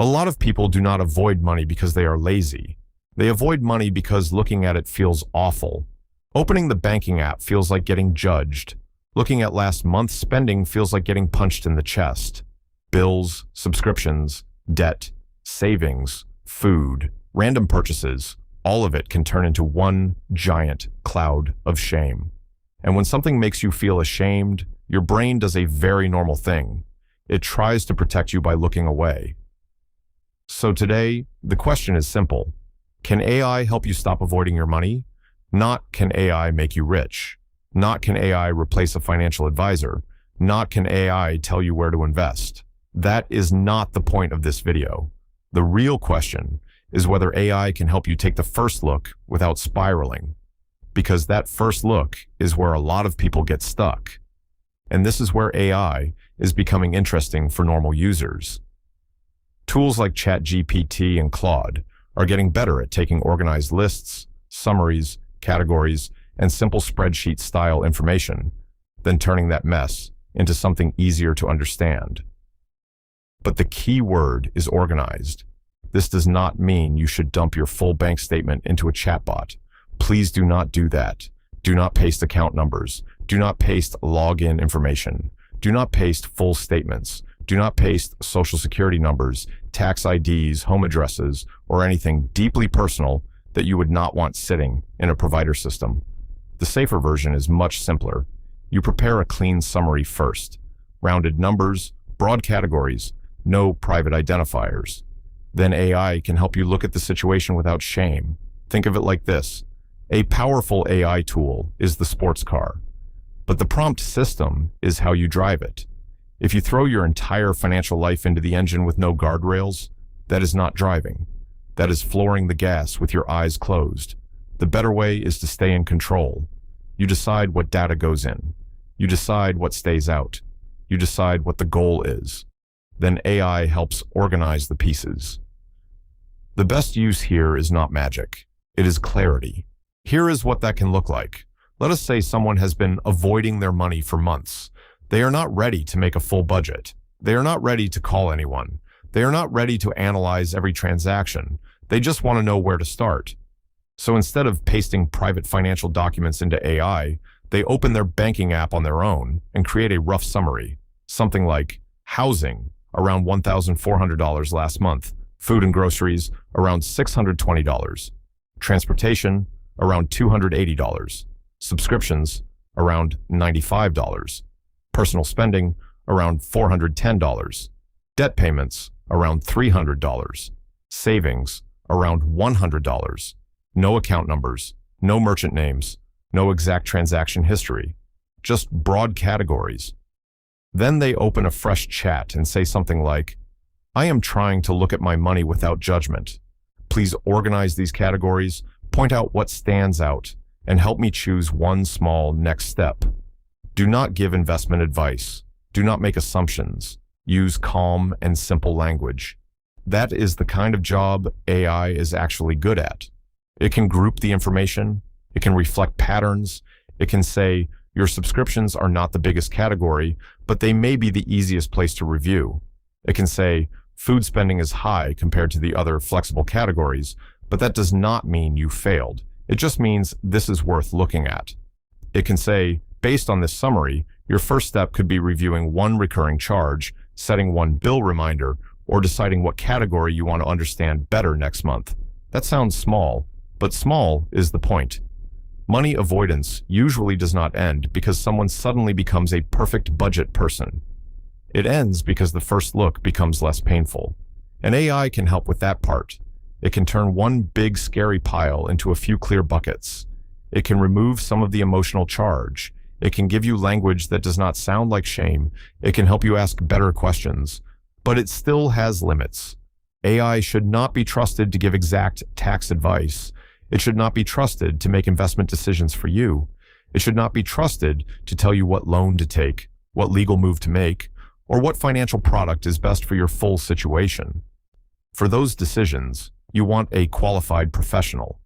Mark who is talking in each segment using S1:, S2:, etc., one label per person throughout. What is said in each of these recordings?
S1: A lot of people do not avoid money because they are lazy. They avoid money because looking at it feels awful. Opening the banking app feels like getting judged. Looking at last month's spending feels like getting punched in the chest. Bills, subscriptions, debt, savings, food, random purchases, all of it can turn into one giant cloud of shame. And when something makes you feel ashamed, your brain does a very normal thing. It tries to protect you by looking away. So today, the question is simple. Can AI help you stop avoiding your money? Not can AI make you rich. Not can AI replace a financial advisor. Not can AI tell you where to invest. That is not the point of this video. The real question is whether AI can help you take the first look without spiraling. Because that first look is where a lot of people get stuck. And this is where AI is becoming interesting for normal users. Tools like ChatGPT and Claude are getting better at taking organized lists, summaries, categories, and simple spreadsheet-style information, then turning that mess into something easier to understand. But the key word is organized. This does not mean you should dump your full bank statement into a chatbot. Please do not do that. Do not paste account numbers. Do not paste login information. Do not paste full statements. Do not paste social security numbers, tax IDs, home addresses, or anything deeply personal that you would not want sitting in a provider system. The safer version is much simpler. You prepare a clean summary first. Rounded numbers, broad categories, no private identifiers. Then AI can help you look at the situation without shame. Think of it like this. A powerful AI tool is the sports car, but the prompt system is how you drive it. If you throw your entire financial life into the engine with no guardrails, that is not driving. That is flooring the gas with your eyes closed. The better way is to stay in control. You decide what data goes in. You decide what stays out. You decide what the goal is. Then AI helps organize the pieces. The best use here is not magic. It is clarity. Here is what that can look like. Let us say someone has been avoiding their money for months. They are not ready to make a full budget. They are not ready to call anyone. They are not ready to analyze every transaction. They just want to know where to start. So instead of pasting private financial documents into AI, they open their banking app on their own and create a rough summary. Something like housing, around $1,400 last month. Food and groceries, around $620. Transportation, around $280. Subscriptions, around $95. Personal spending, around $410. Debt payments, around $300. Savings, around $100. No account numbers, no merchant names, no exact transaction history, just broad categories. Then they open a fresh chat and say something like, I am trying to look at my money without judgment. Please organize these categories, point out what stands out, and help me choose one small next step. Do not give investment advice. Do not make assumptions. Use calm and simple language. That is the kind of job AI is actually good at. It can group the information. It can reflect patterns. It can say, your subscriptions are not the biggest category, but they may be the easiest place to review. It can say, food spending is high compared to the other flexible categories, but that does not mean you failed. It just means this is worth looking at. It can say, based on this summary, your first step could be reviewing one recurring charge, setting one bill reminder, or deciding what category you want to understand better next month. That sounds small, but small is the point. Money avoidance usually does not end because someone suddenly becomes a perfect budget person. It ends because the first look becomes less painful. And AI can help with that part. It can turn one big scary pile into a few clear buckets. It can remove some of the emotional charge. It can give you language that does not sound like shame. It can help you ask better questions. But it still has limits. AI should not be trusted to give exact tax advice. It should not be trusted to make investment decisions for you. It should not be trusted to tell you what loan to take, what legal move to make, or what financial product is best for your full situation. For those decisions, you want a qualified professional.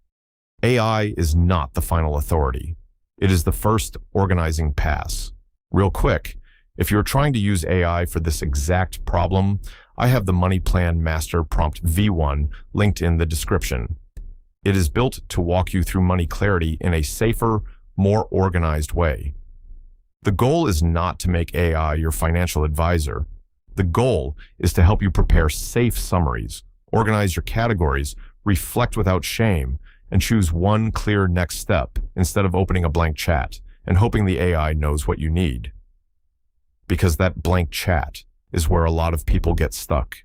S1: AI is not the final authority. It is the first organizing pass. Real quick, if you're trying to use AI for this exact problem, I have the Money Plan Master Prompt V1 linked in the description. It is built to walk you through money clarity in a safer, more organized way. The goal is not to make AI your financial advisor. The goal is to help you prepare safe summaries, organize your categories, reflect without shame, and choose one clear next step instead of opening a blank chat and hoping the AI knows what you need. Because that blank chat is where a lot of people get stuck.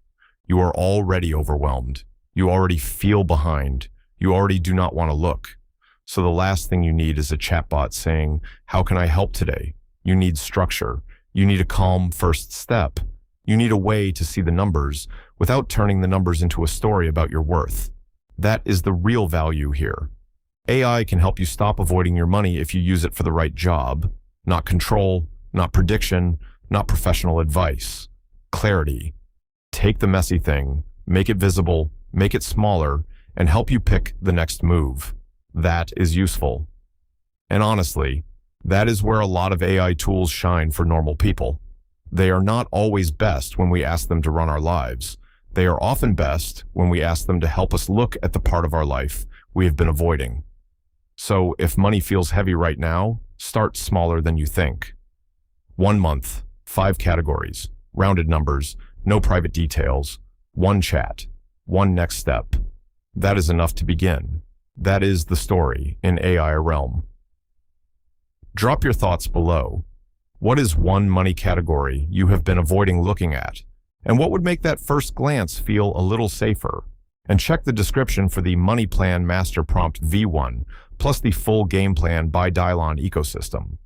S1: You are already overwhelmed. You already feel behind. You already do not want to look. So the last thing you need is a chatbot saying, "How can I help today?" You need structure. You need a calm first step. You need a way to see the numbers without turning the numbers into a story about your worth. That is the real value here. AI can help you stop avoiding your money if you use it for the right job, not control, not prediction, not professional advice. Clarity. Take the messy thing, make it visible, make it smaller, and help you pick the next move. That is useful. And honestly, that is where a lot of AI tools shine for normal people. They are not always best when we ask them to run our lives. They are often best when we ask them to help us look at the part of our life we have been avoiding. So if money feels heavy right now, start smaller than you think. 1 month, 5 categories, rounded numbers, no private details, 1 chat, 1 next step. That is enough to begin. That is the story in AI realm. Drop your thoughts below. What is one money category you have been avoiding looking at? And what would make that first glance feel a little safer? And check the description for the Money Plan Master Prompt V1, plus the full game plan by Dylon ecosystem.